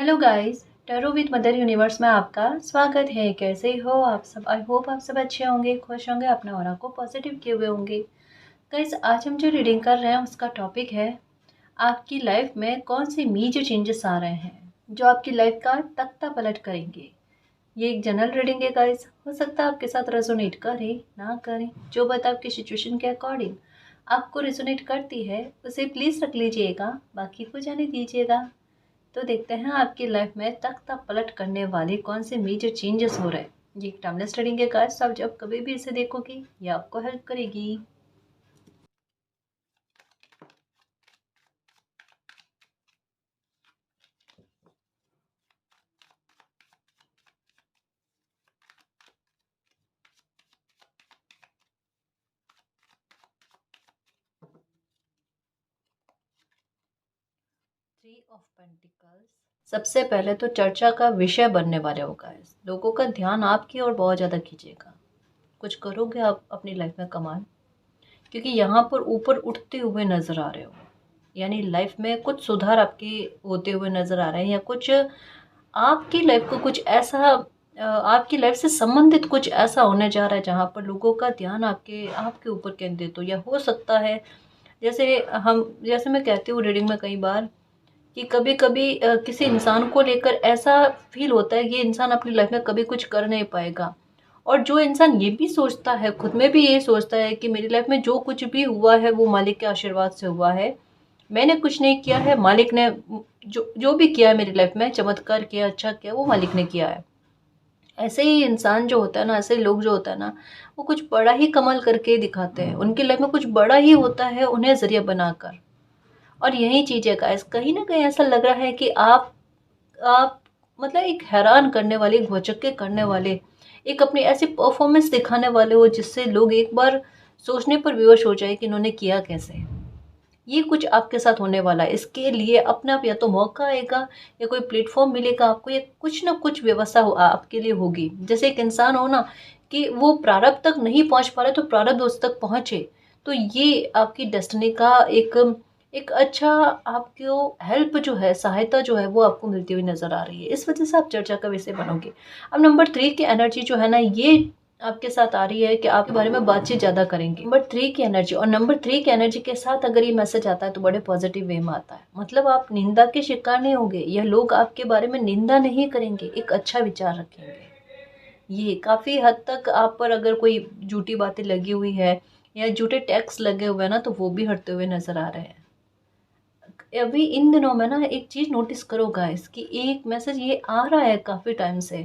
Hello guys, tarot with mother universe में आपका स्वागत है। कैसे हो आप सब? आई होप आप सब अच्छे होंगे, खुश होंगे, अपने ऑरा को पॉजिटिव किए हुए होंगे। गाइस, आज हम जो रीडिंग कर रहे हैं उसका टॉपिक है आपकी लाइफ में कौन से मेजर चेंजेस आ रहे हैं जो आपकी लाइफ का तख्ता पलट करेंगे। ये एक जनरल रीडिंग है गाइस, हो सकता है आपके साथ रेजोनेट करे ना करे, जो बात आपकी सिचुएशन के अकॉर्डिंग आपको रेजोनेट करती है उसे प्लीज़ रख लीजिएगा, बाकी को जाने दीजिएगा। तो देखते हैं आपकी लाइफ में तख्ता पलट करने वाले कौन से मेजर चेंजेस हो रहे हैं। ये एक टाइमलेस रीडिंग के कार्ड्स, आप जब कभी भी इसे देखोगी ये आपको हेल्प करेगी। थ्री ऑफ पेंटिकल्स सबसे पहले तो चर्चा का विषय बनने वाले होगा। लोगों का ध्यान आपकी ओर बहुत ज़्यादा खींचेगा। कुछ करोगे आप अपनी लाइफ में कमाल, क्योंकि यहाँ पर ऊपर उठते हुए नज़र आ रहे हो, यानी लाइफ में कुछ सुधार आपके होते हुए नज़र आ रहे हैं, या कुछ आपकी लाइफ को कुछ ऐसा आपकी लाइफ से संबंधित कुछ ऐसा होने जा रहा है जहाँ पर लोगों का ध्यान आपके आपके ऊपर केंद्रित हो। या हो सकता है जैसे मैं कहती हूँ रीडिंग में कई बार कि कभी कभी किसी इंसान को लेकर ऐसा फील होता है कि ये इंसान अपनी लाइफ में कभी कुछ कर नहीं पाएगा। और जो इंसान ये भी सोचता है, खुद में भी ये सोचता है कि मेरी लाइफ में जो कुछ भी हुआ है वो मालिक के आशीर्वाद से हुआ है, मैंने कुछ नहीं किया है, मालिक ने जो जो भी किया है मेरी लाइफ में, चमत्कार किया, अच्छा किया, वो मालिक ने किया है। ऐसे ही इंसान जो होता है ना, ऐसे लोग जो होता है ना, वो कुछ बड़ा ही कमाल करके दिखाते हैं। उनकी लाइफ में कुछ बड़ा ही होता है उन्हें जरिया बनाकर। और यही चीज़ है गाइस, कहीं ना कहीं ऐसा लग रहा है कि आप मतलब एक हैरान करने वाले, एक भौचक्के करने वाले, एक अपनी ऐसी परफॉर्मेंस दिखाने वाले हो जिससे लोग एक बार सोचने पर विवश हो जाए कि इन्होंने किया कैसे। ये कुछ आपके साथ होने वाला है। इसके लिए अपने आप या तो मौका आएगा या कोई प्लेटफॉर्म मिलेगा आपको, या कुछ ना कुछ व्यवस्था आपके लिए होगी। जैसे एक इंसान हो ना कि वो प्रारब्ध तक नहीं पहुंच पा रहे तो प्रारब्ध उस तक पहुंचे, तो ये आपकी डेस्टिनी का एक एक अच्छा आपको हेल्प जो है, सहायता जो है वो आपको मिलती हुई नजर आ रही है। इस वजह से आप चर्चा का विषय बनोगे। अब नंबर 3 की एनर्जी जो है ना, ये आपके साथ आ रही है कि आपके बारे में बातचीत ज़्यादा करेंगे। नंबर 3 की एनर्जी, और नंबर 3 की एनर्जी के साथ अगर ये मैसेज आता है तो बड़े पॉजिटिव वे में आता है। मतलब आप निंदा के शिकार नहीं होंगे, यह लोग आपके बारे में निंदा नहीं करेंगे, एक अच्छा विचार रखेंगे। ये काफ़ी हद तक आप पर अगर कोई झूठी बातें लगी हुई है या झूठे टैक्स लगे हुए हैं ना, तो वो भी हटते हुए नजर आ रहे हैं। अभी इन दिनों में ना एक चीज़ नोटिस करो गाइस, कि एक मैसेज ये आ रहा है काफ़ी टाइम से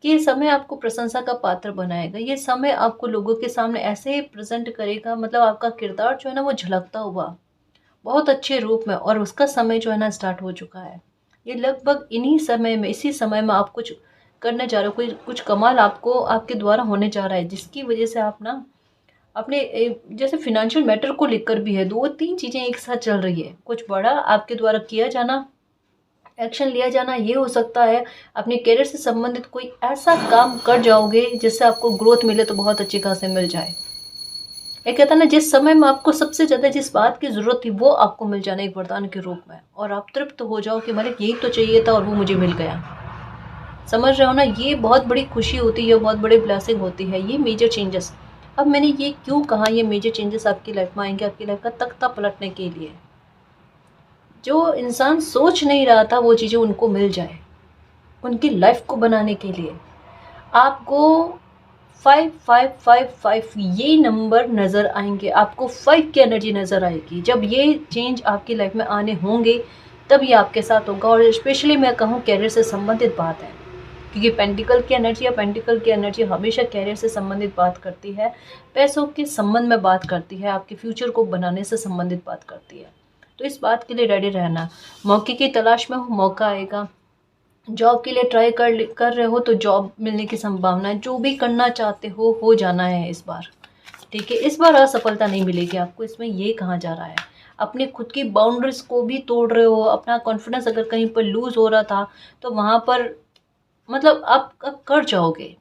कि ये समय आपको प्रशंसा का पात्र बनाएगा। ये समय आपको लोगों के सामने ऐसे प्रेजेंट करेगा, मतलब आपका किरदार जो है ना वो झलकता हुआ बहुत अच्छे रूप में, और उसका समय जो है ना स्टार्ट हो चुका है। ये लगभग इन्हीं समय में, इसी समय में आप कुछ करने जा रहे हो, कोई कुछ कमाल आपको आपके द्वारा होने जा रहा है, जिसकी वजह से आप ना अपने जैसे फिनेंशियल मैटर को लेकर भी है, 2-3 चीज़ें एक साथ चल रही है। कुछ बड़ा आपके द्वारा किया जाना, एक्शन लिया जाना, ये हो सकता है अपने करियर से संबंधित कोई ऐसा काम कर जाओगे जिससे आपको ग्रोथ मिले तो बहुत अच्छी खासी मिल जाए। एक कहता है ना, जिस समय में आपको सबसे ज़्यादा जिस बात की ज़रूरत थी वो आपको मिल जाना एक वरदान के रूप में, और आप तृप्त हो जाओ कि मालिक यही तो चाहिए था और वो मुझे मिल गया। समझ रहे हो ना, ये बहुत बड़ी खुशी होती है, बहुत बड़ी ब्लेसिंग होती है ये मेजर चेंजेस। अब मैंने ये क्यों कहा ये मेजर चेंजेस आपकी लाइफ में आएंगे, आपकी लाइफ का तख्ता पलटने के लिए। जो इंसान सोच नहीं रहा था वो चीज़ें उनको मिल जाए, उनकी लाइफ को बनाने के लिए। आपको 5555 ये नंबर नज़र आएंगे, आपको 5 की एनर्जी नज़र आएगी। जब ये चेंज आपकी लाइफ में आने होंगे तब ये आपके साथ होगा। और स्पेशली मैं कहूँ कैरियर से संबंधित बात है, क्योंकि पेंटिकल की एनर्जी या पेंटिकल की एनर्जी हमेशा कैरियर से संबंधित बात करती है, पैसों के संबंध में बात करती है, आपके फ्यूचर को बनाने से संबंधित बात करती है। तो इस बात के लिए रेडी रहना। मौके की तलाश में हो, मौका आएगा। जॉब के लिए ट्राई कर रहे हो तो जॉब मिलने की संभावना है। जो भी करना चाहते हो जाना है इस बार, ठीक है। इस बार असफलता नहीं मिलेगी आपको, इसमें ये कहा जा रहा है। अपनी खुद की बाउंड्रीज को भी तोड़ रहे हो, अपना कॉन्फिडेंस अगर कहीं पर लूज हो रहा था तो वहाँ पर मतलब आप अब कर जाओगे।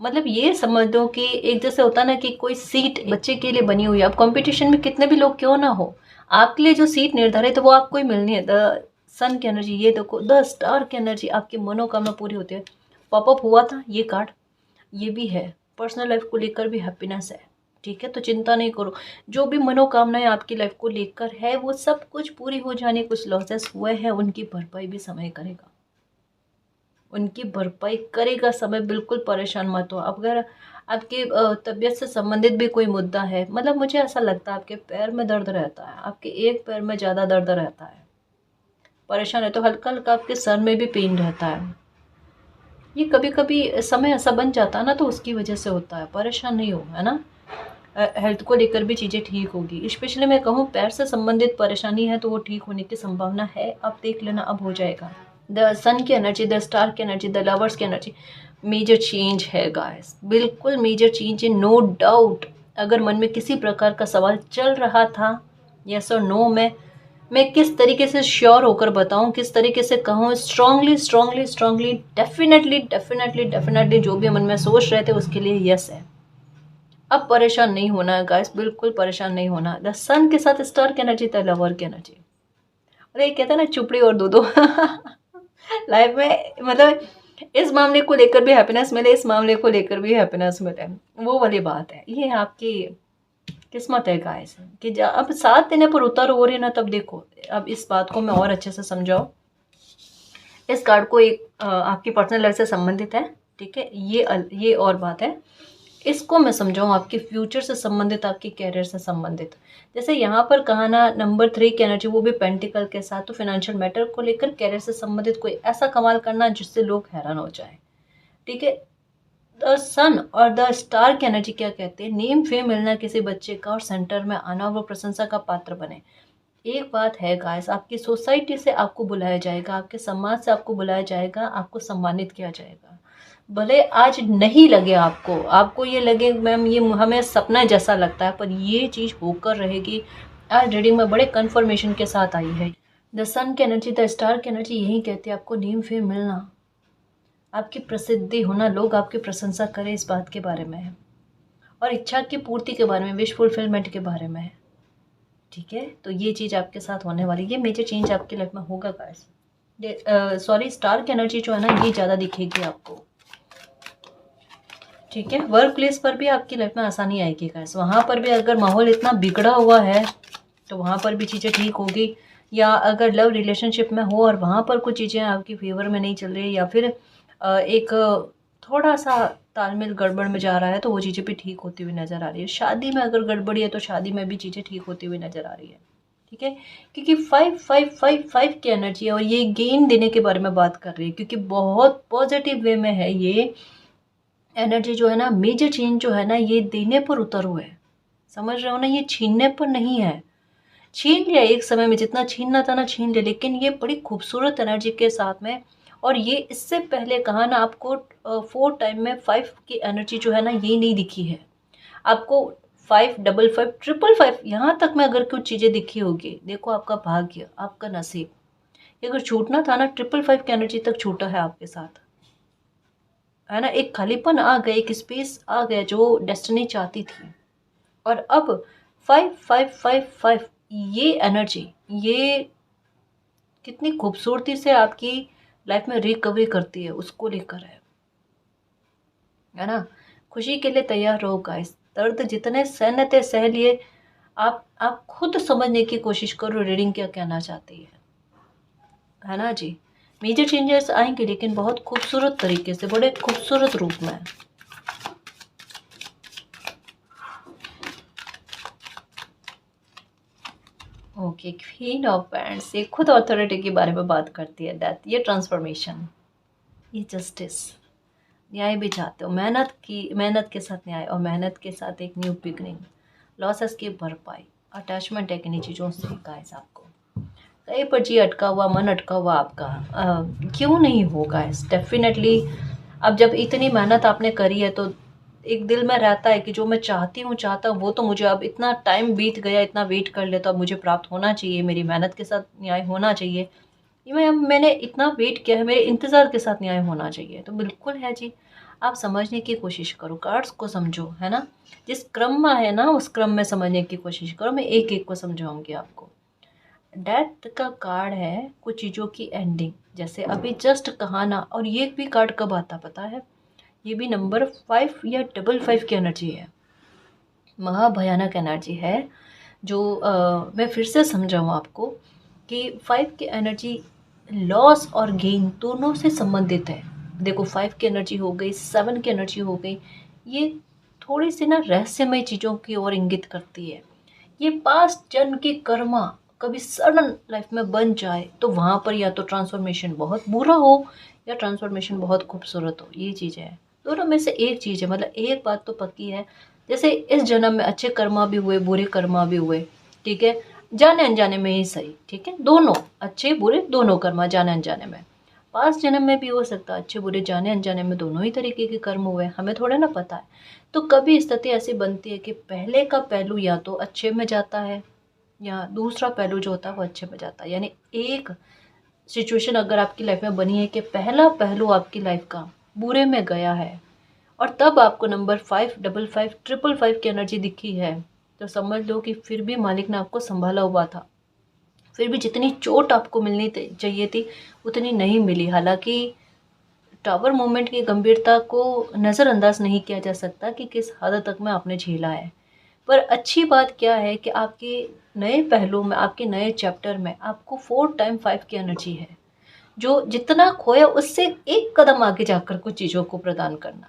मतलब ये समझ दो कि एक जैसे होता ना कि कोई सीट बच्चे के लिए बनी हुई है। अब कंपटीशन में कितने भी लोग क्यों ना हो, आपके लिए जो सीट निर्धारित है वो आपको ही मिलनी है। सन की एनर्जी, ये देखो द स्टार की एनर्जी, आपकी मनोकामना पूरी होती है। पॉपअप हुआ था ये कार्ड, ये भी है। पर्सनल लाइफ को लेकर भी हैप्पीनेस है, ठीक है, तो चिंता नहीं करो। जो भी मनोकामनाएं आपकी लाइफ को लेकर है वो सब कुछ पूरी हो जाने, कुछ लॉसेस हुए हैं उनकी भरपाई भी समय करेगा, उनकी भरपाई करेगा समय। बिल्कुल परेशान मत हो। अब अगर आपके तबीयत से संबंधित भी कोई मुद्दा है, मतलब मुझे ऐसा लगता है आपके पैर में दर्द रहता है, आपके एक पैर में ज़्यादा दर्द रहता है, परेशान है, तो हल्का हल्का आपके सर में भी पेन रहता है। ये कभी कभी समय ऐसा बन जाता है ना, तो उसकी वजह से होता है, परेशान नहीं हो, है ना। हेल्थ को लेकर भी चीज़ें ठीक होगी। स्पेशली मैं कहूँ पैर से संबंधित परेशानी है तो वो ठीक होने की संभावना है, आप देख लेना अब हो जाएगा। द सन की एनर्जी, द स्टार की एनर्जी, द लवर्स की एनर्जी, मेजर चेंज है गाइस, बिल्कुल मेजर चेंज है, नो डाउट। अगर मन में किसी प्रकार का सवाल चल रहा था यस और नो में, मैं किस तरीके से श्योर होकर बताऊं, किस तरीके से कहूँ, strongly strongly strongly, definitely definitely definitely जो भी मन में सोच रहे थे उसके लिए यस है। अब परेशान नहीं होना है गाइस, बिल्कुल परेशान नहीं होना। द सन के साथ स्टार की एनर्जी, द लवर की एनर्जी, अरे कहते हैं ना चुपड़ी और दो दो लाइफ में, मतलब इस मामले को लेकर भी हैप्पीनेस मिले, इस मामले को लेकर भी हैप्पीनेस मिले, वो वाली बात है। ये आपकी किस्मत है गाइस कि अब साथ देने पर उतर हो रही है ना, तब देखो। अब इस बात को मैं और अच्छे से समझाओ। इस कार्ड को एक आपकी पर्सनल लाइफ से संबंधित है, ठीक है, ये और बात है। इसको मैं समझाऊँ आपके फ्यूचर से संबंधित, आपके कैरियर से संबंधित। जैसे यहाँ पर कहा ना नंबर 3 की एनर्जी, वो भी पेंटिकल के साथ, तो फाइनेंशियल मैटर को लेकर कैरियर से संबंधित कोई ऐसा कमाल करना जिससे लोग हैरान हो जाए, ठीक है। द सन और द स्टार की एनर्जी क्या कहते हैं, नेम फेम मिलना किसी बच्चे का और सेंटर में आना, वो प्रशंसा का पात्र बने। एक बात है गाइस, आपकी सोसाइटी से आपको बुलाया जाएगा, आपके समाज से आपको बुलाया जाएगा, आपको सम्मानित किया जाएगा। भले आज नहीं लगे आपको, आपको ये लगे मैम ये हमें सपना जैसा लगता है, पर ये चीज़ होकर रहेगी। आज रीडिंग में बड़े कन्फर्मेशन के साथ आई है। द सन की एनर्जी, द स्टार की एनर्जी यही कहती है आपको नेम फेम मिलना, आपकी प्रसिद्धि होना, लोग आपकी प्रशंसा करें, इस बात के बारे में है। और इच्छा की पूर्ति के बारे में, विश फुलफिलमेंट के बारे में है, ठीक है। तो ये चीज़ आपके साथ होने वाली, ये मेजर चेंज आपकी लाइफ में होगा गाइस। सॉरी, स्टार की एनर्जी जो है ना ये ज़्यादा दिखेगी आपको, ठीक है। वर्क प्लेस पर भी आपकी लाइफ में आसानी आएगी गाइस। वहाँ पर भी अगर माहौल इतना बिगड़ा हुआ है तो वहाँ पर भी चीज़ें ठीक होगी। या अगर लव रिलेशनशिप में हो और वहाँ पर कुछ चीज़ें आपकी फेवर में नहीं चल रही, या फिर एक थोड़ा सा तालमेल गड़बड़ में जा रहा है, तो वो चीज़ें भी ठीक होती हुई नज़र आ रही है। शादी में अगर गड़बड़ी है तो शादी में भी चीज़ें ठीक होती हुई नज़र आ रही है, ठीक है। क्योंकि 5 की एनर्जी है और ये गेन देने के बारे में बात कर रही है, क्योंकि बहुत पॉजिटिव वे में है ये एनर्जी जो है ना। मेजर चेंज जो है ना ये देने पर उतर हुआ है, समझ रहे हो ना, ये छीनने पर नहीं है। छीन लिया एक समय में, जितना छीनना था ना छीन लिया, लेकिन ये बड़ी खूबसूरत एनर्जी के साथ में। और ये इससे पहले कहा ना आपको 4 टाइम में 5 की एनर्जी जो है ना ये नहीं दिखी है आपको। 5 डबल 5 ट्रिपल 5 यहाँ तक में अगर कुछ चीज़ें दिखी होगी, देखो आपका भाग्य, आपका नसीब, ये अगर छूटना था ना, 5 की एनर्जी तक छूटा है आपके साथ, है ना। एक खालीपन आ गया, एक स्पेस आ गया जो डेस्टिनी चाहती थी। और अब 5 ये एनर्जी, ये कितनी खूबसूरती से आपकी लाइफ में रिकवरी करती है, उसको लेकर है ना। खुशी के लिए तैयार रहो गाइस, दर्द जितने सहने थे सह लिए। आप खुद समझने की कोशिश करो रीडिंग क्या कहना चाहती है ना जी। मेजर चेंजेस आएंगे लेकिन बहुत खूबसूरत तरीके से, बड़े खूबसूरत रूप में। ओके, क्वीन ऑफ पैंट्स, ये खुद अथॉरिटी के बारे में बात करती है। दैट ये ट्रांसफॉर्मेशन, ये जस्टिस, न्याय भी चाहते हो, मेहनत के साथ न्याय, और मेहनत के साथ एक न्यू बिगनिंग, लॉसेस की भरपाई, अटैचमेंट है किन्हीं चीज़ों से गाइस आपको। कहीं पर जी अटका हुआ, मन अटका हुआ आपका, क्यों नहीं होगा इस डेफिनेटली। अब जब इतनी मेहनत आपने करी है तो एक दिल में रहता है कि जो मैं चाहता हूँ वो तो मुझे, अब इतना टाइम बीत गया, इतना वेट कर लिया, तो अब मुझे प्राप्त होना चाहिए, मेरी मेहनत के साथ न्याय होना चाहिए। मैंने इतना वेट किया है, मेरे इंतज़ार के साथ न्याय होना चाहिए, तो बिल्कुल है जी। आप समझने की कोशिश करो, कार्ड्स को समझो, है ना। जिस क्रम में है ना उस क्रम में समझने की कोशिश करो। मैं एक एक को समझाऊंगी आपको। डेथ का कार्ड है कुछ चीज़ों की एंडिंग, जैसे अभी जस्ट कहा ना। और ये भी कार्ड कब आता पता है? ये भी नंबर 5 या 55 की एनर्जी है। महाभयानक एनर्जी है जो मैं फिर से समझाऊँ आपको कि 5 की एनर्जी लॉस और गेन दोनों से संबंधित है। देखो 5 की एनर्जी हो गई, 7 की एनर्जी हो गई, ये थोड़ी सी ना रहस्यमय चीज़ों की ओर इंगित करती है। ये पास्ट जन्म की कर्मा कभी सडन लाइफ में बन जाए तो वहाँ पर या तो ट्रांसफॉर्मेशन बहुत बुरा हो या ट्रांसफॉर्मेशन बहुत खूबसूरत हो, ये चीज़ है। दोनों में से एक चीज़ है, मतलब एक बात तो पक्की है। जैसे इस जन्म में अच्छे कर्मा भी हुए, बुरे कर्मा भी हुए, ठीक है, जाने अनजाने में ही सही, ठीक है, दोनों अच्छे बुरे दोनों कर्मा जाने अनजाने में। पास्ट जन्म में भी हो सकता है अच्छे बुरे जाने अनजाने में दोनों ही तरीके के कर्म हुए, हमें थोड़ा ना पता है। तो कभी स्थिति ऐसी बनती है कि पहले का पहलू या तो अच्छे में जाता है या दूसरा पहलू जो होता है वो अच्छे में जाता है। यानी एक सिचुएशन अगर आपकी लाइफ में बनी है कि पहला पहलू आपकी लाइफ का बुरे में गया है और तब आपको नंबर 555 555 की एनर्जी दिखी है, तो समझ लो कि फिर भी मालिक ने आपको संभाला हुआ था। फिर भी जितनी चोट आपको मिलनी चाहिए थी उतनी नहीं मिली। हालांकि टावर मूवमेंट की गंभीरता को नज़रअंदाज नहीं किया जा सकता कि किस हद तक में आपने झेला है। पर अच्छी बात क्या है कि आपके नए पहलू में, आपके नए चैप्टर में आपको 4 टाइम 5 की एनर्जी है, जो जितना खोया उससे एक कदम आगे जाकर कुछ चीज़ों को प्रदान करना,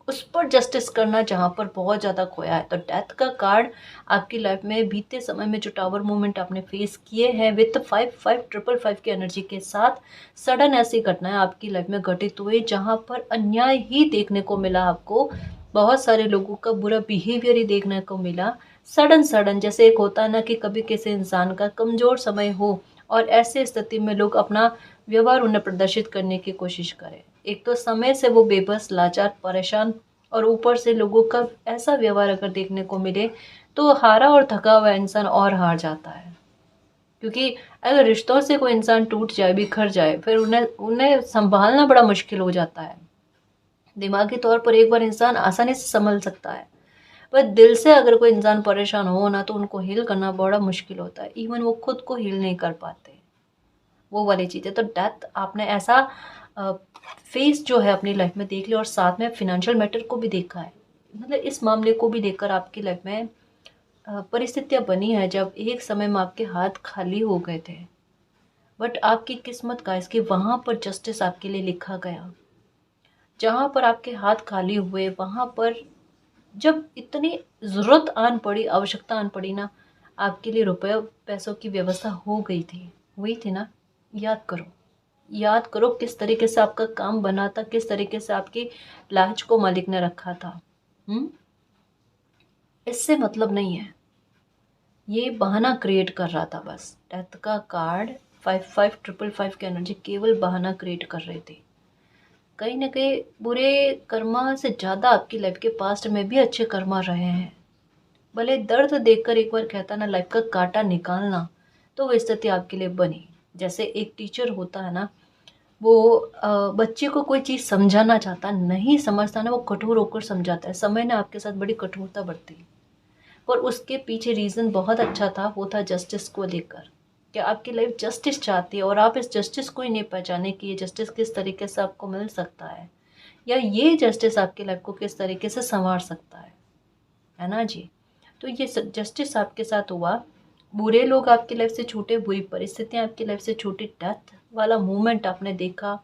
उस पर जस्टिस करना जहाँ पर बहुत ज़्यादा खोया है। तो डेथ का कार्ड आपकी लाइफ में बीते समय में जो टावर मूवमेंट आपने फेस किए हैं विथ 55555 की एनर्जी के साथ, सडन ऐसी घटनाएं आपकी लाइफ में घटित हुई जहाँ पर अन्याय ही देखने को मिला आपको, बहुत सारे लोगों का बुरा बिहेवियर ही देखने को मिला। सडन सडन जैसे एक होता है ना कि कभी किसी इंसान का कमज़ोर समय हो और ऐसे स्थिति में लोग अपना व्यवहार उन्हें प्रदर्शित करने की कोशिश करें। एक तो समय से वो बेबस, लाचार, परेशान और ऊपर से लोगों का ऐसा व्यवहार अगर देखने को मिले तो हारा और थका हुआ इंसान और हार जाता है। क्योंकि अगर रिश्तों से कोई इंसान टूट जाए, बिखर जाए, फिर उन्हें उन्हें संभालना बड़ा मुश्किल हो जाता है। दिमागी तौर पर एक बार इंसान आसानी से संभल सकता है, पर दिल से अगर कोई इंसान परेशान हो ना तो उनको हील करना बड़ा मुश्किल होता है। इवन वो खुद को हील नहीं कर पाते, वो वाली चीज़ है। तो डेथ आपने ऐसा फेस जो है अपनी लाइफ में देख लिया और साथ में फाइनेंशियल मैटर को भी देखा है। मतलब इस मामले को भी देखकर आपकी लाइफ में परिस्थितियाँ बनी है जब एक समय में आपके हाथ खाली हो गए थे, बट आपकी किस्मत का इसके वहाँ पर जस्टिस आपके लिए लिखा गया। जहाँ पर आपके हाथ खाली हुए वहाँ पर जब इतनी ज़रूरत आन पड़ी, आवश्यकता आन पड़ी ना, आपके लिए रुपये पैसों की व्यवस्था हो गई थी, हुई थी ना। याद करो, याद करो किस तरीके से आपका काम बना था, किस तरीके से आपकी लाज को मालिक ने रखा था। हम्म, इससे मतलब नहीं है, ये बहाना क्रिएट कर रहा था बस। डेथ का कार्ड 55555 की एनर्जी केवल बहाना क्रिएट कर रही थी। कहीं ना कहीं बुरे कर्मा से ज़्यादा आपकी लाइफ के पास्ट में भी अच्छे कर्मा रहे हैं। भले दर्द देखकर एक बार कहता ना लाइफ का कांटा निकालना, तो वो स्थिति आपके लिए बनी। जैसे एक टीचर होता है ना, वो बच्चे को कोई चीज़ समझाना चाहता, नहीं समझता ना, वो कठोर होकर समझाता है। समय ने आपके साथ बड़ी कठोरता बरती, पर उसके पीछे रीज़न बहुत अच्छा था, वो था जस्टिस को लेकर कि आपकी लाइफ जस्टिस चाहती है और आप इस जस्टिस को ही नहीं पहचाने कि ये जस्टिस किस तरीके से आपको मिल सकता है, या ये जस्टिस आपकी लाइफ को किस तरीके से संवार सकता है ना जी। तो ये जस्टिस आपके साथ हुआ। बुरे लोग आपकी लाइफ से छूटे, बुरी परिस्थितियाँ आपकी लाइफ से छूटी, डेथ वाला मोमेंट आपने देखा।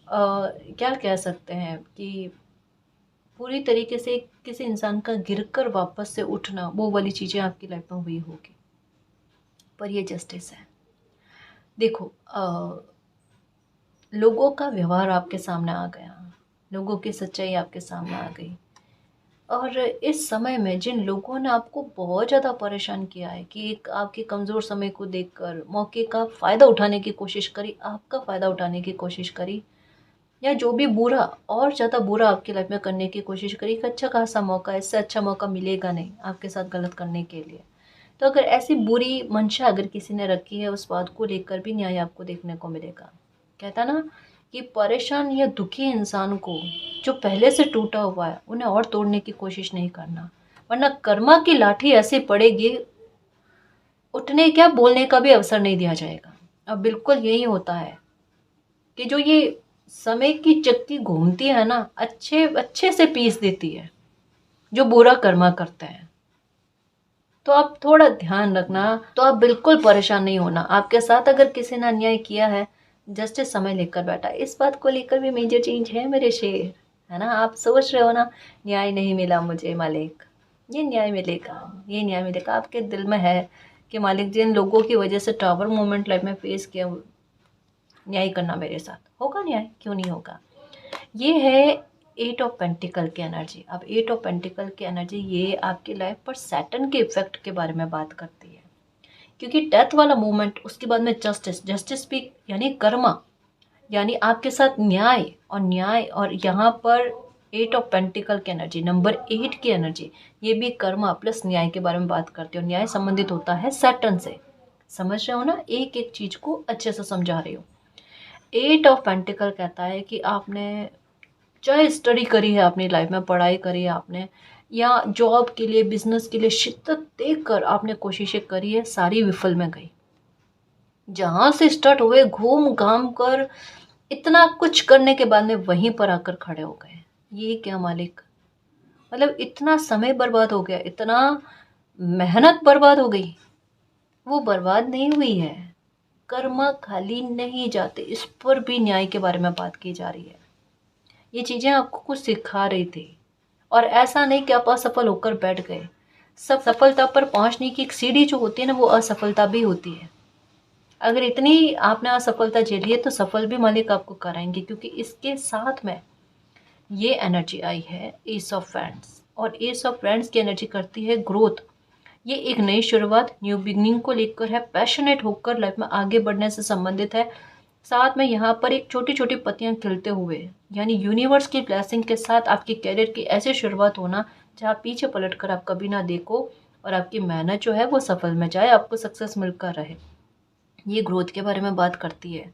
क्या कह सकते हैं कि पूरी तरीके से किसी इंसान का गिरकर वापस से उठना, वो वाली चीज़ें आपकी लाइफ में हुई होगी। पर ये जस्टिस है। देखो लोगों का व्यवहार आपके सामने आ गया, लोगों की सच्चाई आपके सामने आ गई। और इस समय में जिन लोगों ने आपको बहुत ज़्यादा परेशान किया है कि एक आपके कमज़ोर समय को देखकर मौके का फ़ायदा उठाने की कोशिश करी, आपका फ़ायदा उठाने की कोशिश करी, या जो भी बुरा और ज़्यादा बुरा आपकी लाइफ में करने की कोशिश करी कि अच्छा खासा मौका, इससे अच्छा मौका मिलेगा नहीं आपके साथ गलत करने के लिए। तो अगर ऐसी बुरी मंशा अगर किसी ने रखी है, उस बात को लेकर भी न्याय आपको देखने को मिलेगा। कहता ना कि परेशान या दुखी इंसान को, जो पहले से टूटा हुआ है, उन्हें और तोड़ने की कोशिश नहीं करना, वरना कर्मा की लाठी ऐसे पड़ेगी उठने क्या बोलने का भी अवसर नहीं दिया जाएगा। अब बिल्कुल यही होता है कि जो ये समय की चक्की घूमती है ना, अच्छे अच्छे से पीस देती है जो बुरा कर्मा करते हैं। तो आप थोड़ा ध्यान रखना, तो आप बिल्कुल परेशान नहीं होना। आपके साथ अगर किसी ने अन्याय किया है, जस्टिस समय लेकर बैठा है। इस बात को लेकर भी मेजर चेंज है मेरे शेर, है ना। आप सोच रहे हो ना, न्याय नहीं मिला मुझे मालिक, ये न्याय मिलेगा, ये न्याय मिलेगा। आपके दिल में है कि मालिक जिन लोगों की वजह से टावर मोमेंट लाइफ में फेस किया, न्याय करना मेरे साथ होगा, न्याय क्यों नहीं होगा। ये है एट ऑफ पेंटिकल की एनर्जी। अब एट ऑफ पेंटिकल की एनर्जी ये आपकी लाइफ पर सैटर्न के इफेक्ट के बारे में बात करती है, क्योंकि डेथ वाला मूवमेंट, उसके बाद में जस्टिस, जस्टिस भी यानी कर्मा, यानी आपके साथ न्याय, और न्याय, और यहाँ पर एट ऑफ पेंटिकल की एनर्जी, नंबर 8 की एनर्जी, ये भी कर्मा प्लस न्याय के बारे में बात करती है। और न्याय संबंधित होता है सैटर्न से। समझ रहे हो ना, एक एक चीज को अच्छे से समझा रही हो। एट ऑफ पेंटिकल कहता है कि आपने चाहे स्टडी करी है, अपनी लाइफ में पढ़ाई करी है आपने, या जॉब के लिए, बिजनेस के लिए शिद्दत देख कर आपने कोशिशें करी है, सारी विफल में गई। जहां से स्टार्ट हुए, घूम घाम कर इतना कुछ करने के बाद में वहीं पर आकर खड़े हो गए। ये क्या मालिक, मतलब इतना समय बर्बाद हो गया, इतना मेहनत बर्बाद हो गई। वो बर्बाद नहीं हुई है, कर्म खाली नहीं जाते। इस पर भी न्याय के बारे में बात की जा रही है। ये चीजें आपको कुछ सिखा रही थी, और ऐसा नहीं कि आप असफल होकर बैठ गए। सब सफलता पर पहुंचने की एक सीढ़ी जो होती है ना, वो असफलता भी होती है। अगर इतनी आपने असफलता झेली है तो सफल भी मालिक आपको कराएंगे, क्योंकि इसके साथ में ये एनर्जी आई है एस ऑफ फ्रेंड्स, और एस ऑफ फ्रेंड्स की एनर्जी करती है ग्रोथ। ये एक नई शुरुआत, न्यू बिगनिंग को लेकर है, पैशनेट होकर लाइफ में आगे बढ़ने से संबंधित है। साथ में यहाँ पर एक छोटी छोटी पत्तियां खिलते हुए, यानी यूनिवर्स की ब्लेसिंग के साथ आपके कैरियर की ऐसी शुरुआत होना जहाँ पीछे पलट कर आप कभी ना देखो, और आपकी मेहनत जो है वो सफल में जाए, आपको सक्सेस मिलकर रहे। ये ग्रोथ के बारे में बात करती है।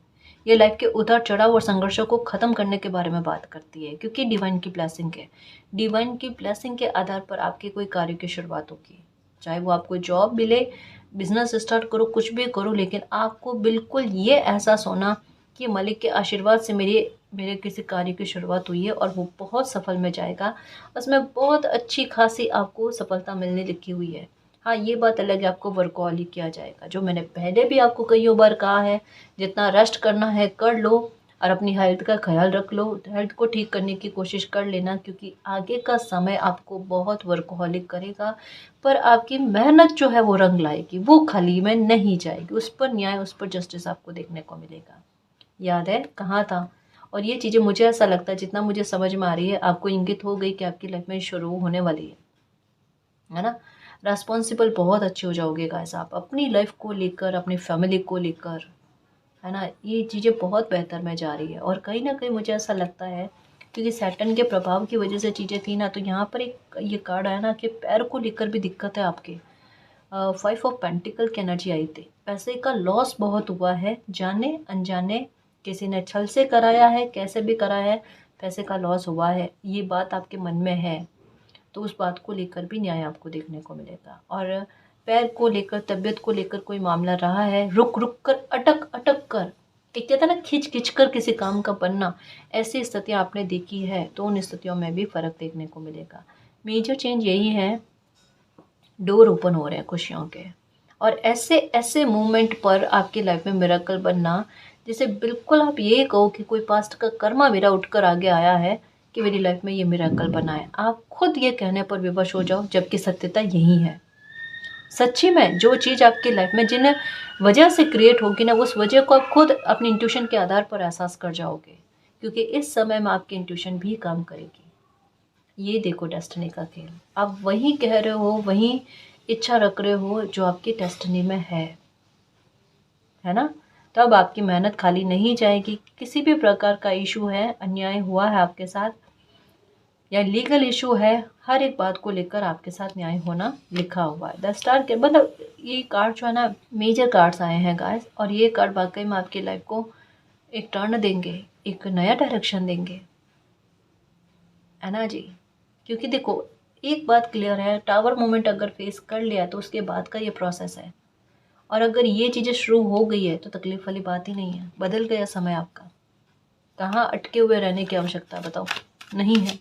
ये लाइफ के उतार चढ़ाव और संघर्षों को खत्म करने के बारे में बात करती है, क्योंकि डिवाइन की ब्लेसिंग है। डिवाइन की ब्लेसिंग के आधार पर आपके कोई कार्य की शुरुआत होगी, चाहे वो आपको जॉब मिले, बिजनेस स्टार्ट करो, कुछ भी करो, लेकिन आपको बिल्कुल ये एहसास होना कि मालिक के आशीर्वाद से मेरे मेरे किसी कार्य की शुरुआत हुई है और वो बहुत सफल में जाएगा। उसमें बहुत अच्छी खासी आपको सफलता मिलने लिखी हुई है। हाँ, ये बात अलग है, आपको वर्कहॉलिक किया जाएगा, जो मैंने पहले भी आपको कईयों बार कहा है। जितना रेस्ट करना है कर लो, और अपनी हेल्थ का ख्याल रख लो, हेल्थ को ठीक करने की कोशिश कर लेना, क्योंकि आगे का समय आपको बहुत वर्कहॉलिक करेगा। पर आपकी मेहनत जो है वो रंग लाएगी, वो खाली में नहीं जाएगी। उस पर न्याय, उस पर जस्टिस आपको देखने को मिलेगा। याद है कहाँ था। और ये चीज़ें मुझे ऐसा लगता है, जितना मुझे समझ में आ रही है, आपको इंगित हो गई कि आपकी लाइफ में शुरू होने वाली है ना। रेस्पॉन्सिबल बहुत अच्छे हो जाओगे गाइस आप, अपनी लाइफ को लेकर, अपनी फैमिली को लेकर, है ना। ये चीज़ें बहुत बेहतर में जा रही है। और कहीं ना कहीं मुझे ऐसा लगता है, क्योंकि सैटर्न के प्रभाव की वजह से चीज़ें थी ना, तो यहाँ पर एक ये कार्ड आया ना कि पैर को लेकर भी दिक्कत है आपके। 5 ऑफ पेंटिकल की एनर्जी आई थी। पैसे का लॉस बहुत हुआ है, जाने अनजाने, किसी ने छल से कराया है, कैसे भी कराया है, पैसे का लॉस हुआ है, ये बात आपके मन में है। तो उस बात को लेकर भी न्याय आपको देखने को मिलेगा। और पैर को लेकर, तबीयत को लेकर कोई मामला रहा है, रुक रुक कर, अटक अटक कर, एक कहता है ना खिंच खिंच कर किसी काम का बनना, ऐसी स्थितियाँ आपने देखी है, तो उन स्थितियों में भी फर्क देखने को मिलेगा। मेजर चेंज यही है, डोर ओपन हो रहे हैं खुशियों के, और ऐसे ऐसे मोमेंट पर आपकी लाइफ में मिरेकल बनना, जिसे बिल्कुल आप ये कहो कि कोई पास्ट का कर्मा मेरा उठकर आगे आया है कि मेरी लाइफ में ये मिरेकल बना है। आप खुद ये कहने पर विवश हो जाओ, जबकि सत्यता यही है। सच्ची में जो चीज़ आपकी लाइफ में जिन वजह से क्रिएट होगी ना, उस वजह को आप खुद अपनी इंट्यूशन के आधार पर एहसास कर जाओगे, क्योंकि इस समय में आपकी इंट्यूशन भी काम करेगी। ये देखो डेस्टिनी का खेल, आप वही कह रहे हो, वही इच्छा रख रहे हो जो आपकी डेस्टिनी में है ना। तो अब आपकी मेहनत खाली नहीं जाएगी। किसी भी प्रकार का इशू है, अन्याय हुआ है आपके साथ, या लीगल इशू है, हर एक बात को लेकर आपके साथ न्याय होना लिखा हुआ है। 10 स्टार के मतलब ये कार्ड जो है ना, मेजर कार्ड्स आए हैं गाइस, और ये कार्ड वाकई में आपकी लाइफ को एक टर्न देंगे, एक नया डायरेक्शन देंगे, है ना जी। क्योंकि देखो, एक बात क्लियर है, टावर मोमेंट अगर फेस कर लिया तो उसके बाद का ये प्रोसेस है, और अगर ये चीज़ें शुरू हो गई है तो तकलीफ़ वाली बात ही नहीं है। बदल गया समय आपका, कहाँ अटके हुए रहने की आवश्यकता बताओ, नहीं है।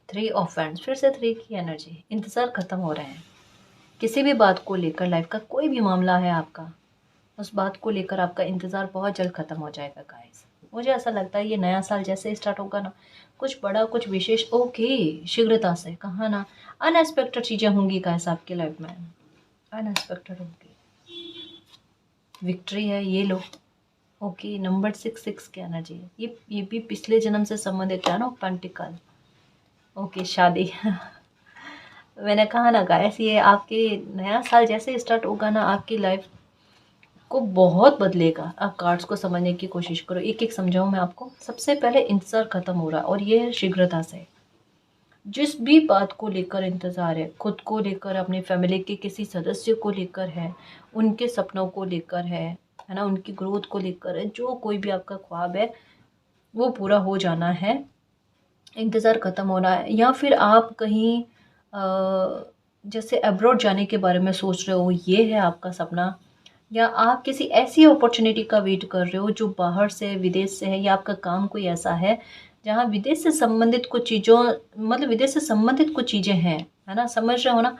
थ्री ऑफ वैंड्स, फिर से थ्री की एनर्जी, इंतज़ार ख़त्म हो रहे हैं। किसी भी बात को लेकर, लाइफ का कोई भी मामला है आपका, उस बात को लेकर आपका इंतज़ार बहुत जल्द ख़त्म हो जाएगा गाइस। मुझे ऐसा लगता है ये नया साल जैसे स्टार्ट होगा ना, कुछ बड़ा कुछ विशेष ओके शीघ्रता से, कहा ना, अनएक्सपेक्टेड चीज़ें होंगी गाइस आपकी लाइफ में, अनएक्सपेक्टेड होंगी। विक्ट्री है, ये लो। ओके, नंबर 6 की एनर्जी है, ये भी पिछले जन्म से संबंधित है ना, पेंटिकल। ओके, शादी मैंने कहा ना गाइस, ये आपके नया साल जैसे स्टार्ट होगा ना, आपकी लाइफ को बहुत बदलेगा। आप कार्ड्स को समझने की कोशिश करो, एक एक समझाऊं मैं आपको। सबसे पहले इंतज़ार ख़त्म हो रहा है, और ये है शीघ्रता से। जिस भी बात को लेकर इंतज़ार है, खुद को लेकर, अपनी फैमिली के किसी सदस्य को लेकर है, उनके सपनों को लेकर है ना, उनकी ग्रोथ को लेकर है, जो कोई भी आपका ख्वाब है वो पूरा हो जाना है, इंतज़ार ख़त्म होना है। या फिर आप कहीं जैसे अब्रॉड जाने के बारे में सोच रहे हो, ये है आपका सपना। या आप किसी ऐसी अपॉर्चुनिटी का वेट कर रहे हो जो बाहर से, विदेश से है, या आपका काम कोई ऐसा है जहाँ विदेश से संबंधित कुछ चीज़ों, मतलब विदेश से संबंधित कुछ चीज़ें हैं, है ना, समझ रहे हो ना,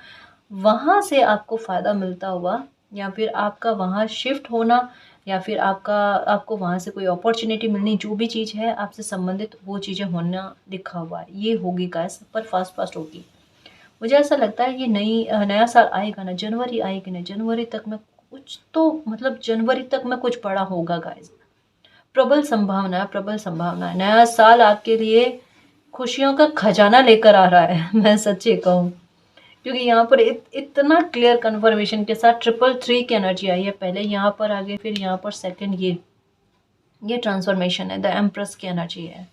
वहाँ से आपको फ़ायदा मिलता हुआ, या फिर आपका वहाँ शिफ्ट होना, या फिर आपको वहाँ से कोई अपॉर्चुनिटी मिलनी, जो भी चीज़ है आपसे संबंधित वो चीज़ें होना लिखा हुआ है, ये होगी गाइस, पर फास्ट होगी। मुझे ऐसा लगता है ये नया साल आएगा ना, जनवरी आएगी ना, जनवरी तक में कुछ तो, मतलब जनवरी तक में कुछ बड़ा होगा गाइस। प्रबल संभावना है, प्रबल संभावना है। नया साल आपके लिए खुशियों का खजाना लेकर आ रहा है मैं सच्ची कहूँ, क्योंकि यहाँ पर इतना क्लियर कन्फर्मेशन के साथ ट्रिपल थ्री की एनर्जी आई है। पहले यहाँ पर आगे, फिर यहाँ पर सेकंड, ये ट्रांसफॉर्मेशन है, द एम्प्रेस की एनर्जी है,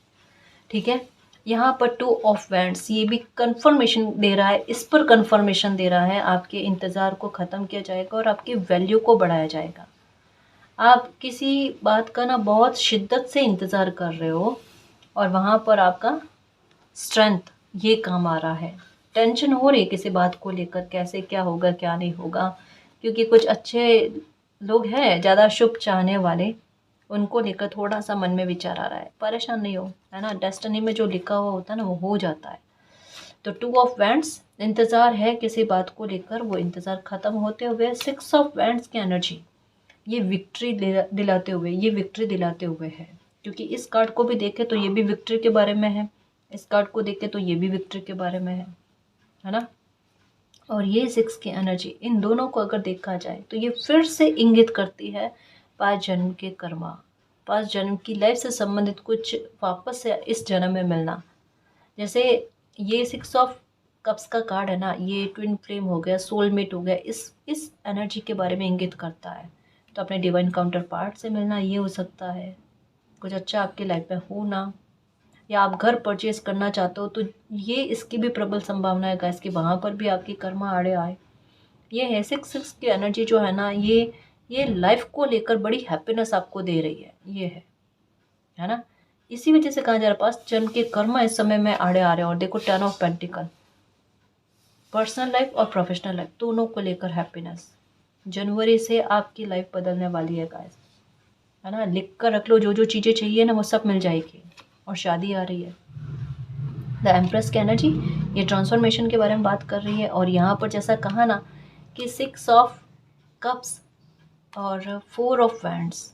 ठीक है। यहाँ पर टू ऑफ वैंड्स, ये भी कंफर्मेशन दे रहा है, इस पर कंफर्मेशन दे रहा है, आपके इंतज़ार को ख़त्म किया जाएगा और आपकी वैल्यू को बढ़ाया जाएगा। आप किसी बात का ना बहुत शिद्दत से इंतज़ार कर रहे हो, और वहाँ पर आपका स्ट्रेंथ ये काम आ रहा है। टेंशन हो रही है किसी बात को लेकर, कैसे क्या होगा क्या नहीं होगा, क्योंकि कुछ अच्छे लोग हैं ज़्यादा शुभ चाहने वाले, उनको लेकर थोड़ा सा मन में विचार आ रहा है। परेशान नहीं हो, है ना, डेस्टिनी में जो लिखा हुआ होता है ना वो हो जाता है। तो टू ऑफ वैंड्स, इंतज़ार है किसी बात को लेकर, वो इंतज़ार ख़त्म होते हुए 6 ऑफ वैंड्स की एनर्जी, ये विक्ट्री दिलाते हुए, ये विक्ट्री दिलाते हुए है। क्योंकि इस कार्ड को भी देखें तो ये भी विक्ट्री के बारे में है, इस कार्ड को देखें तो ये भी विक्ट्री के बारे में है ना। और ये 6 की एनर्जी, इन दोनों को अगर देखा जाए तो ये फिर से इंगित करती है 5 जन्म के कर्मा, 5 जन्म की लाइफ से संबंधित कुछ वापस से इस जन्म में मिलना। जैसे ये 6 ऑफ कप्स का कार्ड है ना, ये ट्विन फ्लेम हो गया, सोलमेट हो गया, इस एनर्जी के बारे में इंगित करता है। तो अपने डिवाइन काउंटर पार्ट से मिलना ये हो सकता है, कुछ अच्छा आपकी लाइफ में होना, या आप घर परचेज करना चाहते हो तो ये इसकी भी प्रबल संभावना है गाइस कि वहाँ पर भी आपकी कर्मा आड़े आए। ये है 6 की एनर्जी जो है ना, ये लाइफ को लेकर बड़ी हैप्पीनेस आपको दे रही है, ये है ना। इसी वजह से कहा जा रहा है 5 जन्म के कर्मा इस समय में आड़े आ रहे हैं। और देखो 10 ऑफ पेंटिकल, पर्सनल लाइफ और प्रोफेशनल लाइफ दोनों को लेकर हैप्पीनेस। जनवरी से आपकी लाइफ बदलने वाली है गाइस, है ना। लिख कर रख लो, जो जो चीज़ें चाहिए ना वो सब मिल जाएगी। और शादी आ रही है, द एम्प्रेस की एनर्जी, ये ट्रांसफॉर्मेशन के बारे में बात कर रही है। और यहाँ पर जैसा कहा ना कि 6 ऑफ कप्स और 4 ऑफ वैंड्स,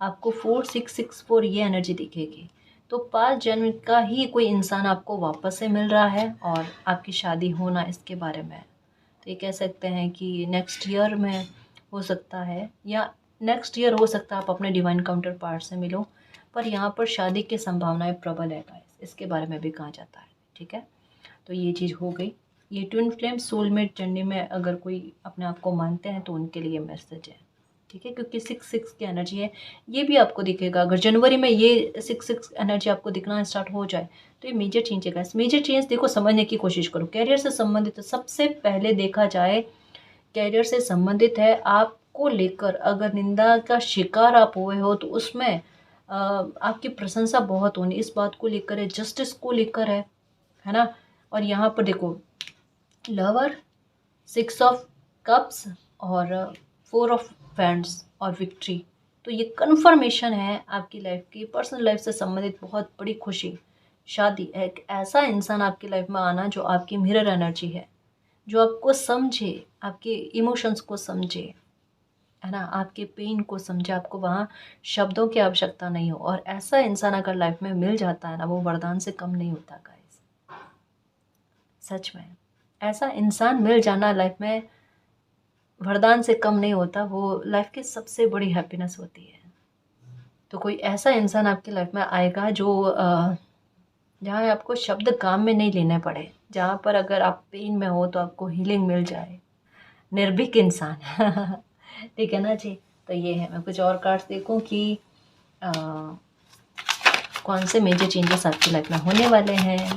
आपको 4664 ये एनर्जी दिखेगी। तो 5 जन्म का ही कोई इंसान आपको वापस से मिल रहा है, और आपकी शादी होना इसके बारे में। तो ये कह सकते हैं कि नेक्स्ट ईयर में हो सकता है, या नेक्स्ट ईयर हो सकता है आप अपने डिवाइन काउंटर पार्ट से मिलो, पर यहाँ पर शादी की संभावनाएं प्रबल है गाइस, इसके बारे में भी कहा जाता है, ठीक है। तो ये चीज़ हो गई। ये ट्विन फ्लेम सोलमेट जर्नी में अगर कोई अपने आप को मानते हैं तो उनके लिए मैसेज है, ठीक है, क्योंकि 6 की एनर्जी है, ये भी आपको दिखेगा। अगर जनवरी में ये 6 एनर्जी आपको दिखना स्टार्ट हो जाए तो ये मेजर चेंज है गाइस। मेजर चेंज देखो, समझने की कोशिश करो। कैरियर से संबंधित सबसे पहले देखा जाए, कैरियर से संबंधित है, आप को लेकर अगर निंदा का शिकार आप हुए हो तो उसमें आपकी प्रशंसा बहुत होनी इस बात को लेकर है, जस्टिस को लेकर है ना। और यहाँ पर देखो लवर, 6 ऑफ कप्स और 4 ऑफ वैंड्स और विक्ट्री। तो ये कन्फर्मेशन है आपकी लाइफ की पर्सनल लाइफ से संबंधित बहुत बड़ी खुशी, शादी, एक ऐसा इंसान आपकी लाइफ में आना जो आपकी मिरर एनर्जी है, जो आपको समझे, आपके इमोशंस को समझे, है ना, आपके पेन को समझे, आपको वहाँ शब्दों की आवश्यकता नहीं हो। और ऐसा इंसान अगर लाइफ में मिल जाता है ना, वो वरदान से कम नहीं होता गाइस, सच में। ऐसा इंसान मिल जाना लाइफ में वरदान से कम नहीं होता, वो लाइफ की सबसे बड़ी हैप्पीनेस होती है। तो कोई ऐसा इंसान आपकी लाइफ में आएगा जो जहाँ आपको शब्द काम में नहीं लेने पड़े, जहाँ पर अगर आप पेन में हो तो आपको हीलिंग मिल जाए, निर्भीक इंसान। ठीक है ना जी। तो ये है, मैं कुछ और कार्ड्स देखूं कि कौन से मेजर चेंजेस आपकी लाइफ में होने वाले हैं।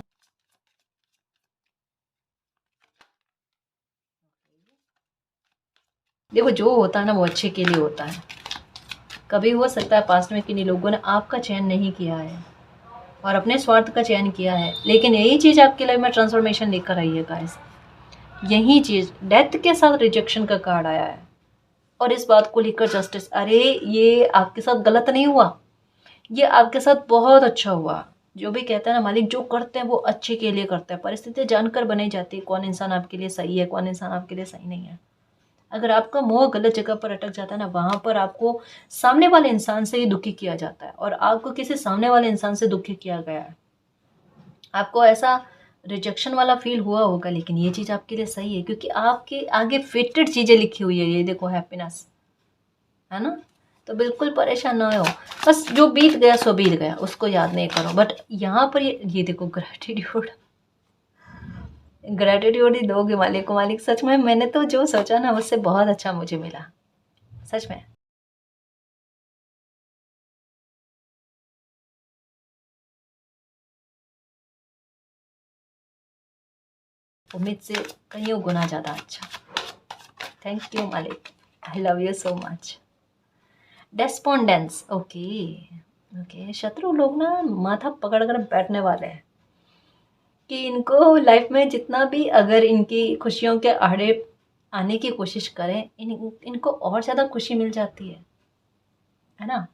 देखो जो होता है ना वो अच्छे के लिए होता है। कभी हो सकता है पास्ट में किन्हीं लोगों ने आपका चयन नहीं किया है और अपने स्वार्थ का चयन किया है, लेकिन यही चीज़ आपकी लाइफ में ट्रांसफॉर्मेशन लेकर आई है गाइस। यही चीज़ डेथ के साथ रिजेक्शन का कार्ड आया है और इस बात को लेकर जस्टिस। अरे ये आपके साथ गलत नहीं हुआ, ये आपके साथ बहुत अच्छा हुआ। जो भी कहते हैं ना मालिक जो करते हैं वो अच्छे के लिए करते हैं। परिस्थितियाँ जानकर बनाई जाती है कौन इंसान आपके लिए सही है, कौन इंसान आपके लिए सही नहीं है। अगर आपका मोह गलत जगह पर अटक जाता है ना, वहाँ पर आपको सामने वाले इंसान से ही दुखी किया जाता है और आपको किसी सामने वाले इंसान से दुखी किया गया है, आपको ऐसा रिजेक्शन वाला फील हुआ होगा। लेकिन ये चीज़ आपके लिए सही है क्योंकि आपके आगे फेटेड चीज़ें लिखी हुई है। ये देखो हैप्पीनेस, है ना। तो बिल्कुल परेशान ना हो, बस जो बीत गया सो बीत गया, उसको याद नहीं करो। बट यहाँ पर ये देखो ग्रेटिट्यूड, ग्रेटिट्यूड ही दोगे मालिक को। मालिक सच में मैंने तो जो सोचा ना उससे बहुत अच्छा मुझे मिला, सच में। उम्मीद से कईयों गुना ज़्यादा अच्छा। थैंक यू मालिक, I love you so much. Despondence, okay okay. शत्रु लोग ना माथा पकड़ कर बैठने वाले हैं कि इनको लाइफ में जितना भी अगर इनकी खुशियों के आड़े आने की कोशिश करें, इनको और ज़्यादा खुशी मिल जाती है ना।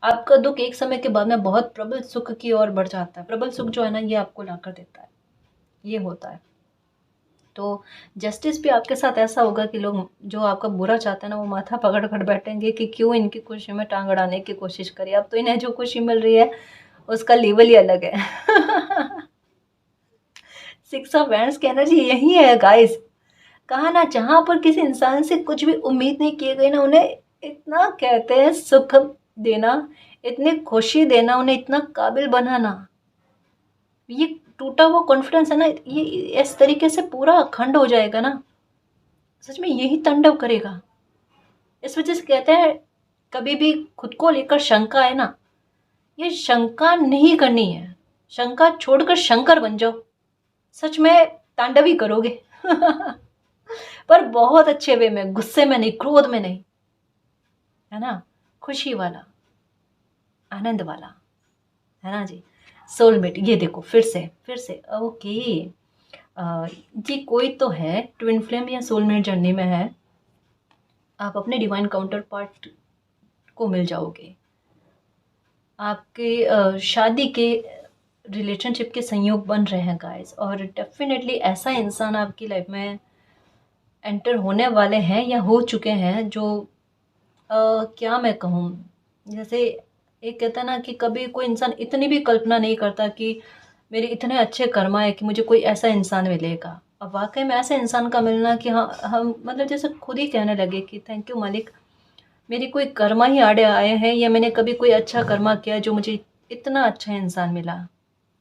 आपका दुख एक समय के बाद में बहुत प्रबल सुख की ओर बढ़ जाता है। प्रबल सुख जो है ना ये आपको लाकर देता है, ये होता है। तो जस्टिस भी आपके साथ ऐसा होगा कि लोग जो आपका बुरा चाहते हैं ना वो माथा पकड़ कर बैठेंगे कि क्यों इनकी खुशी में टांग अड़ाने की कोशिश करी। अब तो इन्हें जो खुशी मिल रही है उसका लेवल ही अलग है। 6 ऑफ वैंड्स की एनर्जी यही है गाइस। कहा ना जहाँ पर किसी इंसान से कुछ भी उम्मीद नहीं की गई ना, उन्हें इतना कहते हैं सुख देना, इतनी खुशी देना, उन्हें इतना काबिल बनाना। ये टूटा हुआ कॉन्फिडेंस है ना, ये इस तरीके से पूरा अखंड हो जाएगा ना, सच में यही तांडव करेगा। इस वजह से कहते हैं कभी भी खुद को लेकर शंका है ना, ये शंका नहीं करनी है। शंका छोड़कर शंकर बन जाओ, सच में तांडव ही करोगे। पर बहुत अच्छे वे में, गुस्से में नहीं, क्रोध में नहीं, है ना, खुशी वाला, आनंद वाला, है ना जी। सोलमेट, ये देखो फिर से ओके। जी कोई तो है ट्विन फ्लेम या सोलमेट जर्नी में है, आप अपने डिवाइन काउंटर पार्ट को मिल जाओगे। आपके शादी के रिलेशनशिप के संयोग बन रहे हैं गाइस, और डेफिनेटली ऐसा इंसान आपकी लाइफ में एंटर होने वाले हैं या हो चुके हैं जो क्या मैं कहूँ, जैसे एक कहता है ना कि कभी कोई इंसान इतनी भी कल्पना नहीं करता कि मेरे इतने अच्छे कर्मा है कि मुझे कोई ऐसा इंसान मिलेगा। अब वाकई में ऐसे इंसान का मिलना कि हाँ हम मतलब जैसे खुद ही कहने लगे कि थैंक यू मालिक, मेरी कोई कर्मा ही आड़े आए हैं या मैंने कभी कोई अच्छा कर्मा किया जो मुझे इतना अच्छा इंसान मिला,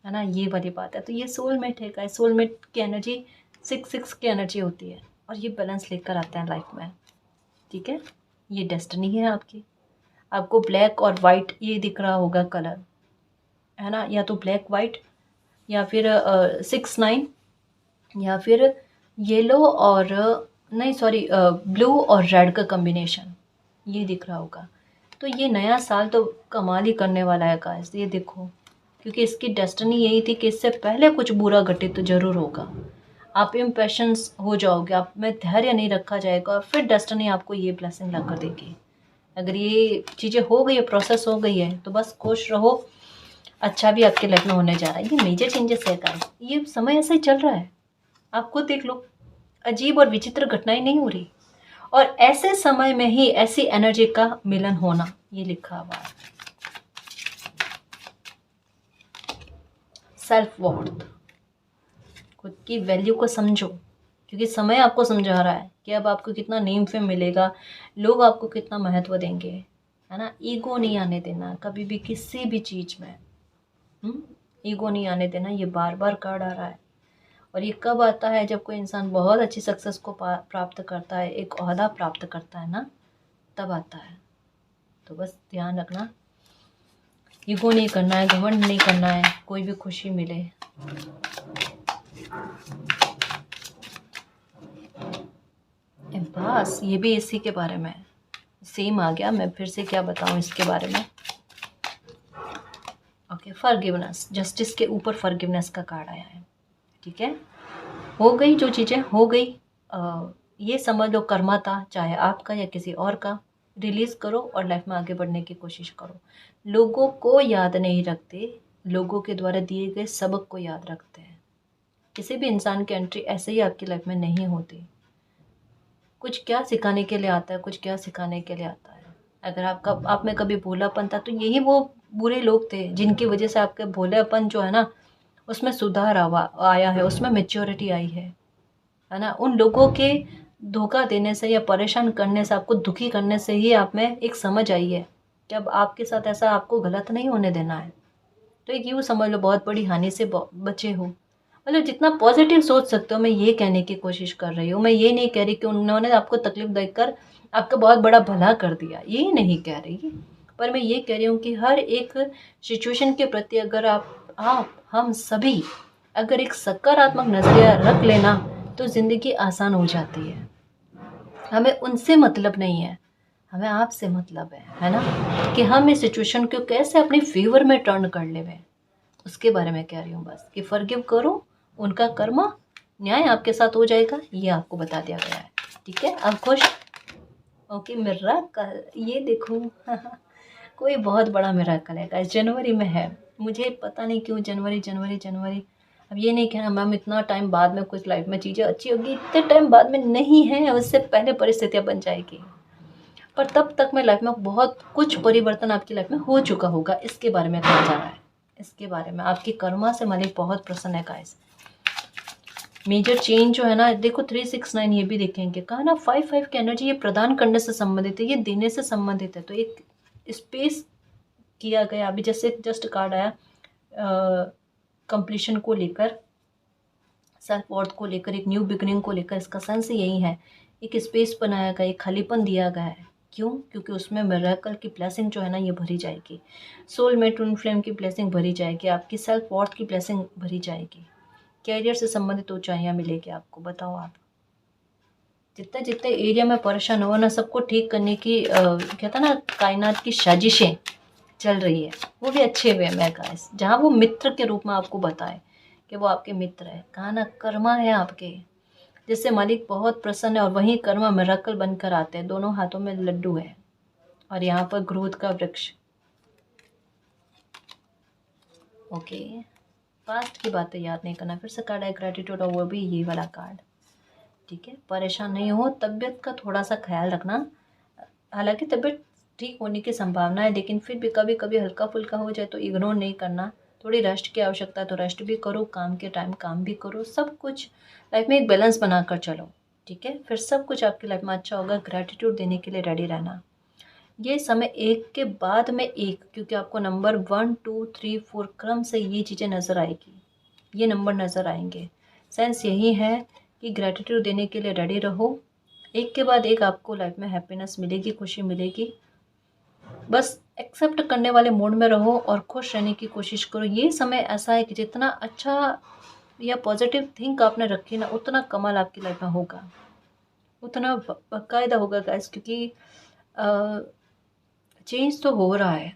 है ना। ये वाली बात है। तो ये सोलमेट है गाइस। सोलमेट की एनर्जी 6 की एनर्जी होती है और ये बैलेंस लेकर आते हैं लाइफ में, ठीक है। ये डेस्टिनी है आपकी। आपको ब्लैक और वाइट ये दिख रहा होगा कलर, है ना, या तो ब्लैक वाइट या फिर 6 9 या फिर येलो और नहीं सॉरी, ब्लू और रेड का कॉम्बिनेशन ये दिख रहा होगा। तो ये नया साल तो कमाल ही करने वाला है गाइस, ये देखो, क्योंकि इसकी डेस्टिनी यही थी कि इससे पहले कुछ बुरा घटित तो ज़रूर होगा। आप इम्पेशंस हो जाओगे, आप में धैर्य नहीं रखा जाएगा, फिर डेस्टिनी आपको ये ब्लेसिंग ला कर देगी। अगर ये चीज़ें हो गई है, प्रोसेस हो गई है, तो बस खुश रहो। अच्छा भी आपके लाइफ में होने जा रहा है। ये मेजर चेंजेस है गाइस, ये समय ऐसा ही चल रहा है। आप खुद देख लो, अजीब और विचित्र घटनाएं नहीं हो रही, और ऐसे समय में ही ऐसी एनर्जी का मिलन होना, ये लिखा हुआ है। सेल्फ वर्थ, खुद की वैल्यू को समझो, क्योंकि समय आपको समझा रहा है कि अब आपको कितना नेम फेम मिलेगा, लोग आपको कितना महत्व देंगे, है ना। ईगो नहीं आने देना कभी भी किसी भी चीज़ में। ईगो नहीं आने देना, ये बार बार कार्ड आ रहा है। और ये कब आता है? जब कोई इंसान बहुत अच्छी सक्सेस को प्राप्त करता है, एक ओहदा प्राप्त करता है ना, तब आता है। तो बस ध्यान रखना, ईगो नहीं करना है, घमंड नहीं करना है, कोई भी खुशी मिले। बस ये भी इसी के बारे में सेम आ गया, मैं फिर से क्या बताऊं इसके बारे में। ओके, फॉरगिवनेस, जस्टिस के ऊपर फॉरगिवनेस का कार्ड आया है। ठीक है, हो गई जो चीज़ें हो गई, ये समझ लो कर्मा था, चाहे आपका या किसी और का। रिलीज़ करो और लाइफ में आगे बढ़ने की कोशिश करो। लोगों को याद नहीं रखते, लोगों के द्वारा दिए गए सबक को याद रखते हैं। किसी भी इंसान की एंट्री ऐसे ही आपकी लाइफ में नहीं होती। कुछ क्या सिखाने के लिए आता है, कुछ क्या सिखाने के लिए आता है। अगर आप में कभी भोलापन था, तो यही वो बुरे लोग थे जिनकी वजह से आपके भोलेपन जो है ना, उसमें सुधार आया है, उसमें मेच्योरिटी आई है ना। उन लोगों के धोखा देने से या परेशान करने से, आपको दुखी करने से ही आप में एक समझ आई है कि अब आपके साथ ऐसा आपको गलत नहीं होने देना है। तो एक यूँ समझ लो, बहुत बड़ी हानि से बचे हो। मतलब जितना पॉजिटिव सोच सकते हो, मैं ये कहने की कोशिश कर रही हूँ। मैं ये नहीं कह रही कि उन्होंने आपको तकलीफ देकर आपका बहुत बड़ा भला कर दिया, ये नहीं कह रही। पर मैं ये कह रही हूँ कि हर एक सिचुएशन के प्रति अगर आप हम सभी अगर एक सकारात्मक नज़रिया रख लेना, तो ज़िंदगी आसान हो जाती है। हमें उनसे मतलब नहीं है, हमें आपसे मतलब है ना, कि हम इस सिचुएशन को कैसे अपने फेवर में टर्न कर लें। उसके बारे में कह रही हूँ बस, कि फॉरगिव करो, उनका कर्मा न्याय आपके साथ हो जाएगा, ये आपको बता दिया गया है। ठीक है, अब खुश। ओके, मिराकल, ये देखो कोई बहुत बड़ा मिराकल है गाइस, जनवरी में है। मुझे पता नहीं क्यों जनवरी जनवरी जनवरी। अब ये नहीं कहना मैम इतना टाइम बाद में कुछ लाइफ में चीज़ें अच्छी होगी, इतने टाइम बाद में नहीं है, उससे पहले परिस्थितियाँ बन जाएगी। पर तब तक में लाइफ में बहुत कुछ परिवर्तन आपकी लाइफ में हो चुका होगा, इसके बारे में कहा जा रहा है। इसके बारे में आपकी कर्मा से मालिक बहुत प्रसन्न है गाइस। मेजर चेंज जो है ना, देखो 369 ये भी देखेंगे, कहा ना 5 की एनर्जी, ये प्रदान करने से संबंधित है, ये देने से संबंधित है। तो एक स्पेस किया गया, अभी जैसे जस्ट कार्ड आया कंप्लीशन को लेकर, सेल्फ वर्थ को लेकर, एक न्यू बिगनिंग को लेकर, इसका सेंस यही है। एक स्पेस बनाया गया, एक खालीपन दिया गया है। क्यों? क्योंकि उसमें मिरेकल की ब्लेसिंग जो है ना, ये भरी जाएगी। सोलमेट ट्विन फ्लेम की ब्लेसिंग भरी जाएगी, आपकी सेल्फ वर्थ की ब्लेसिंग भरी जाएगी। कैरियर से संबंधित ऊंचाइयाँ मिलेगी आपको। बताओ आप जितने जितने एरिया में परेशान हो ना, सबको ठीक करने की कहता ना, कायनात की साजिशें चल रही है, वो भी अच्छे वे में गाइस। जहाँ वो मित्र के रूप में आपको बताए कि वो आपके मित्र है, कहा ना कर्मा है आपके, जिससे मालिक बहुत प्रसन्न है। और वहीं कर्मा मिरेकल बनकर आते हैं। दोनों हाथों में लड्डू है और यहाँ पर ग्रोथ का वृक्ष। ओके, पास्ट की बातें याद नहीं करना। फिर से कार्ड है ग्रेटिट्यूड, और वो भी ये वाला कार्ड। ठीक है, परेशान नहीं हो, तबीयत का थोड़ा सा ख्याल रखना। हालांकि तबीयत ठीक होने की संभावना है, लेकिन फिर भी कभी कभी हल्का फुल्का हो जाए तो इग्नोर नहीं करना। थोड़ी रेस्ट की आवश्यकता है तो रेस्ट भी करो, काम के टाइम काम भी करो। सब कुछ लाइफ में एक बैलेंस बनाकर चलो। ठीक है, फिर सब कुछ आपकी लाइफ में अच्छा होगा। ग्रैटिट्यूड देने के लिए रेडी रहना। ये समय एक के बाद में एक, क्योंकि आपको नंबर 1 2 3 4 क्रम से ये चीज़ें नज़र आएगी, ये नंबर नज़र आएंगे। सेंस यही है कि ग्रैटिट्यूड देने के लिए रेडी रहो। एक के बाद एक आपको लाइफ में हैप्पीनेस मिलेगी, खुशी मिलेगी। बस एक्सेप्ट करने वाले मोड में रहो और खुश रहने की कोशिश करो। ये समय ऐसा है कि जितना अच्छा या पॉजिटिव थिंक आपने रखी ना, उतना कमाल आपकी लाइफ में होगा, उतना बाकायदा होगा गाइस, क्योंकि चेंज तो हो रहा है।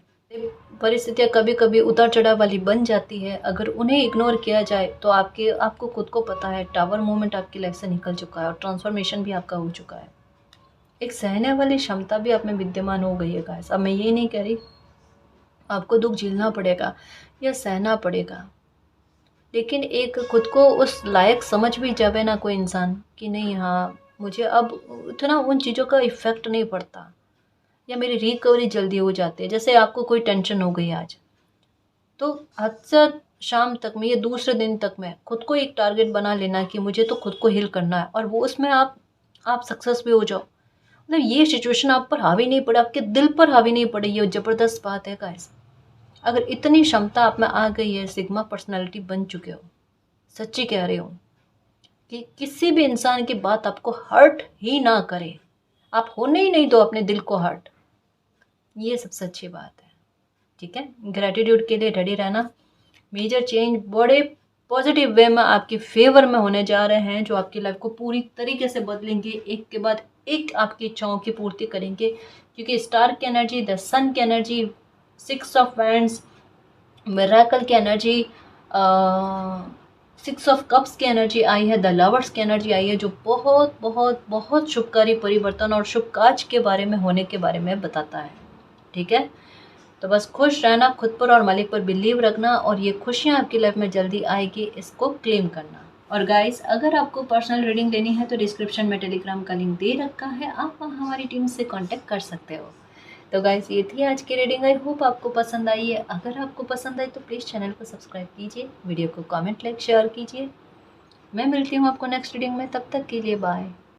परिस्थितियाँ कभी कभी उतार चढ़ाव वाली बन जाती है, अगर उन्हें इग्नोर किया जाए तो आपको खुद को पता है टावर मूवमेंट आपकी लाइफ से निकल चुका है और ट्रांसफॉर्मेशन भी आपका हो चुका है। एक सहने वाली क्षमता भी आप में विद्यमान हो गई है गाइस। अब मैं ये नहीं कह रही आपको दुख झेलना पड़ेगा या सहना पड़ेगा, लेकिन एक खुद को उस लायक समझ भी जावे ना कोई इंसान कि नहीं, हाँ मुझे अब उतना उन चीज़ों का इफ़ेक्ट नहीं पड़ता, या मेरी रिकवरी जल्दी हो जाती है। जैसे आपको कोई टेंशन हो गई आज, तो अक्सर शाम तक में या दूसरे दिन तक में खुद को एक टारगेट बना लेना कि मुझे तो खुद को हील करना है, और वो उसमें आप सक्सेस भी हो जाओ। मतलब ये सिचुएशन आप पर हावी नहीं पड़े, आपके दिल पर हावी नहीं पड़े, ये ज़बरदस्त बात है गाइस। अगर इतनी क्षमता आप में आ गई है, सिग्मा पर्सनालिटी बन चुके हो, सच्ची कह रही हूँ कि किसी भी इंसान की बात आपको हर्ट ही ना करे, आप होने ही नहीं दो अपने दिल को हर्ट। ये सबसे अच्छी बात है। ठीक है, ग्रेटिट्यूड के लिए रेडी रहना। मेजर चेंज बड़े पॉजिटिव वे में आपके फेवर में होने जा रहे हैं, जो आपकी लाइफ को पूरी तरीके से बदलेंगे, एक के बाद एक आपकी इच्छाओं की पूर्ति करेंगे। क्योंकि स्टार की एनर्जी, द सन की एनर्जी, 6 ऑफ वैंड्स, मिरेकल की एनर्जी, 6 ऑफ कप्स की एनर्जी आई है, द लवर्स की एनर्जी आई है, जो बहुत बहुत बहुत शुभकारी परिवर्तन और शुभ काज के बारे में होने के बारे में बताता है। ठीक है, तो बस खुश रहना, खुद पर और मालिक पर बिलीव रखना, और ये खुशियाँ आपकी लाइफ में जल्दी आएगी, इसको क्लेम करना। और गाइस, अगर आपको पर्सनल रीडिंग लेनी है तो डिस्क्रिप्शन में टेलीग्राम का लिंक दे रखा है, आप वहाँ हमारी टीम से कांटेक्ट कर सकते हो। तो गाइस, ये थी आज की रीडिंग। आई होप आपको पसंद आई है। अगर आपको पसंद आई तो प्लीज़ चैनल को सब्सक्राइब कीजिए, वीडियो को कमेंट, लाइक, शेयर कीजिए। मैं मिलती हूँ आपको नेक्स्ट रीडिंग में, तब तक के लिए बाय।